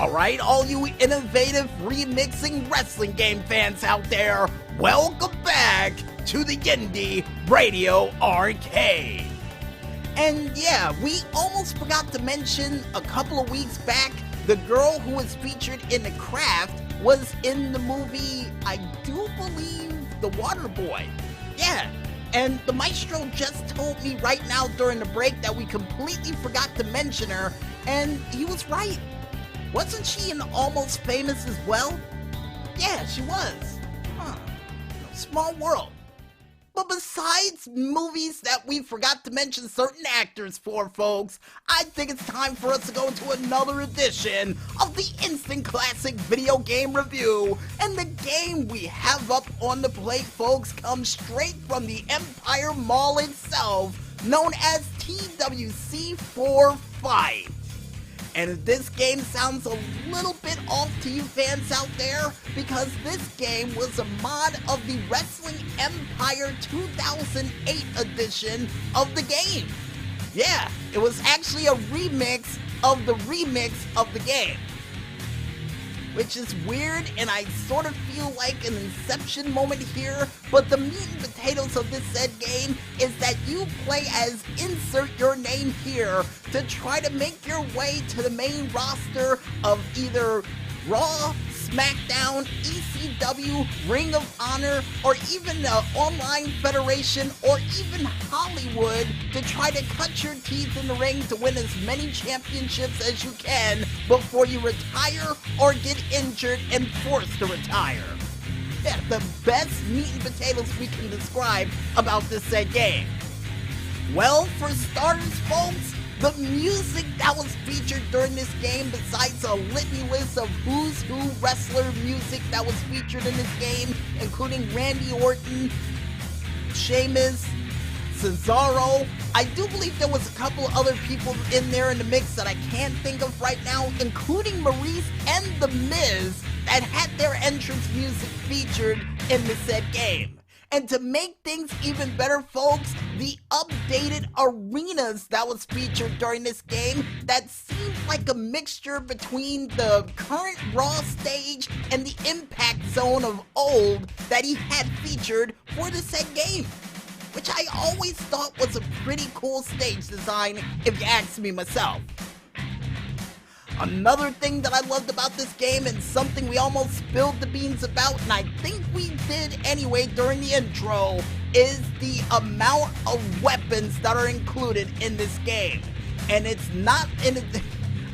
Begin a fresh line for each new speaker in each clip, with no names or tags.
Alright, all you innovative remixing wrestling game fans out there, welcome back to the Indy Radio Arcade. And yeah, we almost forgot to mention a couple of weeks back, the girl who was featured in The Craft was in the movie, I do believe, The Water Boy. Yeah, and the maestro just told me right now during the break that we completely forgot to mention her, and he was right. Wasn't she in Almost Famous as well? Yeah, she was. Huh. Small world. But besides movies that we forgot to mention certain actors for, folks, I think it's time for us to go into another edition of the Instant Classic Video Game Review. And the game we have up on the plate, folks, comes straight from the Empire Mall itself, known as TWC 4-Fight. And if this game sounds a little bit off to you fans out there, because this game was a mod of the Wrestling Empire 2008 edition of the game. Yeah, it was actually a remix of the game. Which is weird, and I sort of feel like an Inception moment here, but the meat and potatoes of this said game is that you play as insert your name here to try to make your way to the main roster of either Raw, SmackDown, ECW, Ring of Honor, or even the Online Federation, or even Hollywood, to try to cut your teeth in the ring to win as many championships as you can before you retire or get injured and forced to retire. Yeah, the best meat and potatoes we can describe about this said game. Well, for starters, folks, the music that was featured during this game, besides a litany list of who's who wrestler music that was featured in this game, including Randy Orton, Sheamus, Cesaro, I do believe there was a couple other people in there in the mix that I can't think of right now, including Maurice and The Miz, that had their entrance music featured in the said game. And to make things even better, folks, the updated arenas that was featured during this game that seemed like a mixture between the current Raw stage and the Impact Zone of old that he had featured for the said game, which I always thought was a pretty cool stage design if you ask me myself. Another thing that I loved about this game, and something we almost spilled the beans about, and I think we did anyway during the intro, is the amount of weapons that are included in this game. And it's not in it,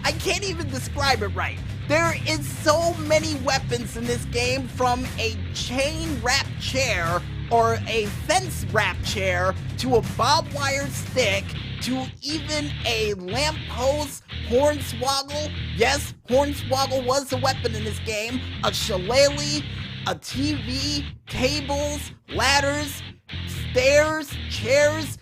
I can't even describe it right. There is so many weapons in this game, from a chain wrap chair or a fence wrap chair to a barbed wire stick to even a lamppost, hornswoggle. Yes, hornswoggle was a weapon in this game. A shillelagh, a TV, tables, ladders, stairs, chairs.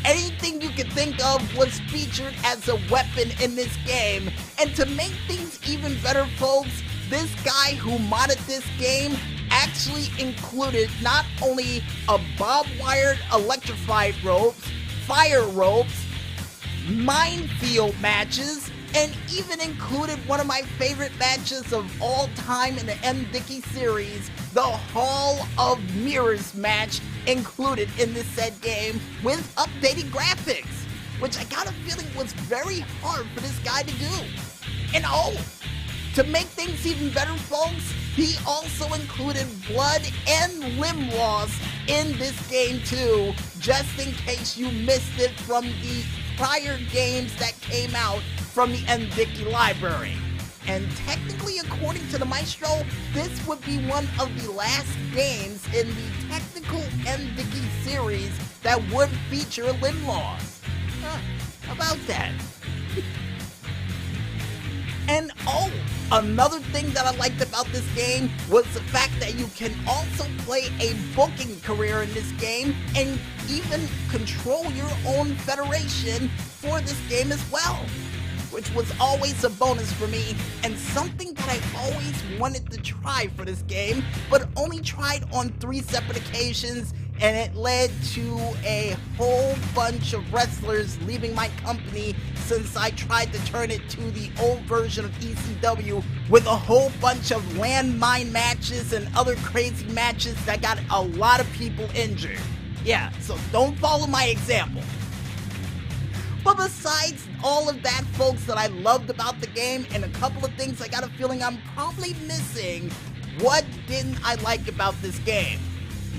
Anything you could think of was featured as a weapon in this game. And to make things even better, folks, this guy who modded this game actually included not only a barbed wired electrified ropes, fire ropes, minefield matches, and even included one of my favorite matches of all time in the Mdickie series, the Hall of Mirrors match, included in this said game with updated graphics, which I got a feeling was very hard for this guy to do. And oh, to make things even better, folks, he also included blood and limb loss in this game too, just in case you missed it from the prior games that came out from the Mdickie library. And technically, according to the maestro, this would be one of the last games in the technical Mdickie series that would feature limb loss. How about that? And oh, another thing that I liked about this game was the fact that you can also play a booking career in this game and even control your own federation for this game as well, which was always a bonus for me and something that I always wanted to try for this game, but only tried on 3 separate occasions, and it led to a whole bunch of wrestlers leaving my company since I tried to turn it to the old version of ECW with a whole bunch of landmine matches and other crazy matches that got a lot of people injured. Yeah, so don't follow my example. But besides all of that, folks, that I loved about the game and a couple of things I got a feeling I'm probably missing, what didn't I like about this game?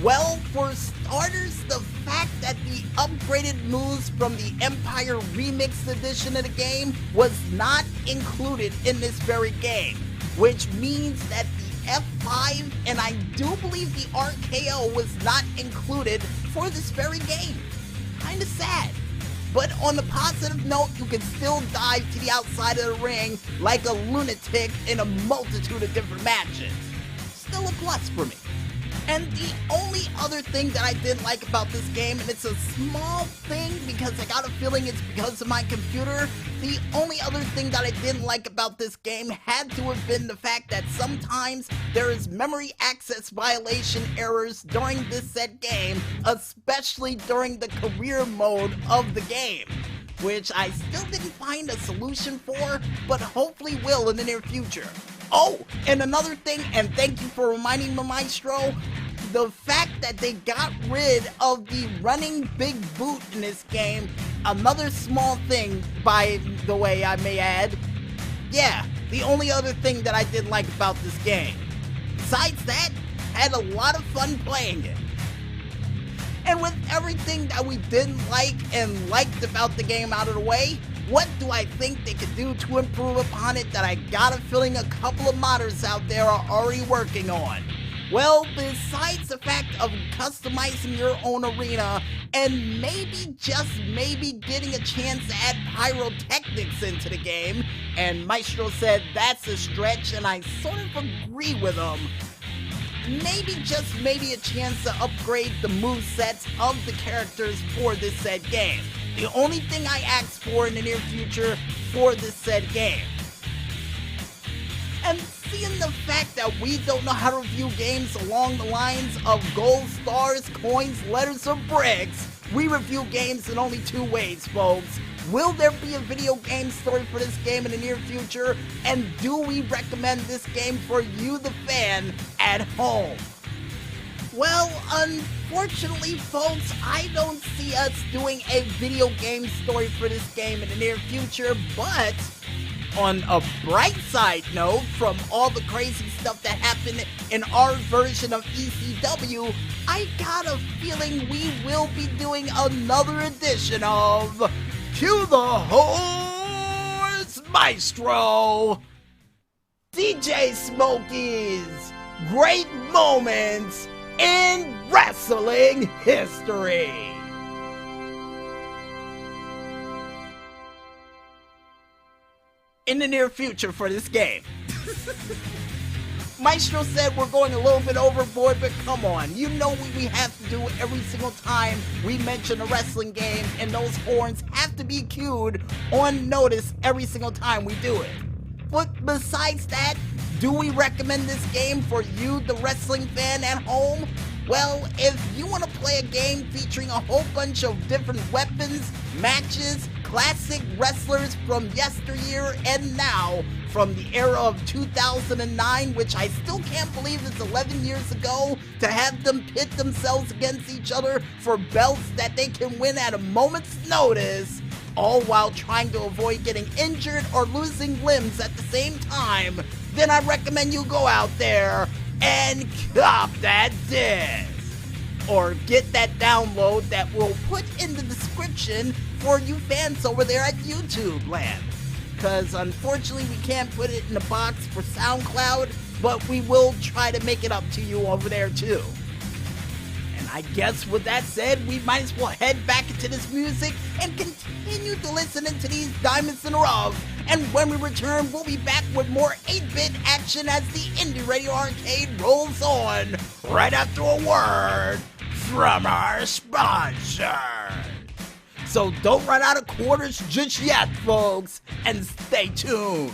Well, for starters, the fact that the upgraded moves from the Empire Remixed edition of the game was not included in this very game, which means that the F5 and I do believe the RKO was not included for this very game. Kinda sad. But on the positive note, you can still dive to the outside of the ring like a lunatic in a multitude of different matches. Still a plus for me. And the only other thing that I didn't like about this game, and it's a small thing because I got a feeling it's because of my computer, the only other thing that I didn't like about this game had to have been the fact that sometimes there is memory access violation errors during this said game, especially during the career mode of the game, which I still didn't find a solution for, but hopefully will in the near future. Oh, and another thing, and thank you for reminding me, Maestro, the fact that they got rid of the running big boot in this game, another small thing, by the way, I may add. Yeah, the only other thing that I didn't like about this game. Besides that, I had a lot of fun playing it. And with everything that we didn't like and liked about the game out of the way, what do I think they could do to improve upon it that I got a feeling a couple of modders out there are already working on? Well, besides the fact of customizing your own arena and maybe, just maybe, getting a chance to add pyrotechnics into the game, and Maestro said that's a stretch and I sort of agree with him, maybe, just maybe, a chance to upgrade the movesets of the characters for this said game. The only thing I ask for in the near future for this said game. And seeing the fact that we don't know how to review games along the lines of gold, stars, coins, letters, or bricks, we review games in only two ways, folks. Will there be a video game story for this game in the near future? And do we recommend this game for you, the fan, at home? Well, unfortunately, folks, I don't see us doing a video game story for this game in the near future, but on a bright side note, from all the crazy stuff that happened in our version of ECW, I got a feeling we will be doing another edition of To the Horse Maestro, DJ Smokey's Great Moments in Wrestling History. In the near future for this game. Maestro said we're going a little bit overboard, but come on, you know what we have to do every single time we mention a wrestling game, and those horns have to be cued on notice every single time we do it. But besides that, do we recommend this game for you, the wrestling fan at home? Well, if you want to play a game featuring a whole bunch of different weapons, matches, classic wrestlers from yesteryear and now, from the era of 2009, which I still can't believe is 11 years ago, to have them pit themselves against each other for belts that they can win at a moment's notice, all while trying to avoid getting injured or losing limbs at the same time, then I recommend you go out there and cop that disc. Or get that download that we'll put in the description for you fans over there at YouTube land. Because unfortunately we can't put it in a box for SoundCloud, but we will try to make it up to you over there too. And I guess with that said, we might as well head back into this music and continue to listen into these diamonds in the rough. And when we return, we'll be back with more 8-bit action as the Indie Radio Arcade rolls on, right after a word from our sponsor. So don't run out of quarters just yet, folks, and stay tuned.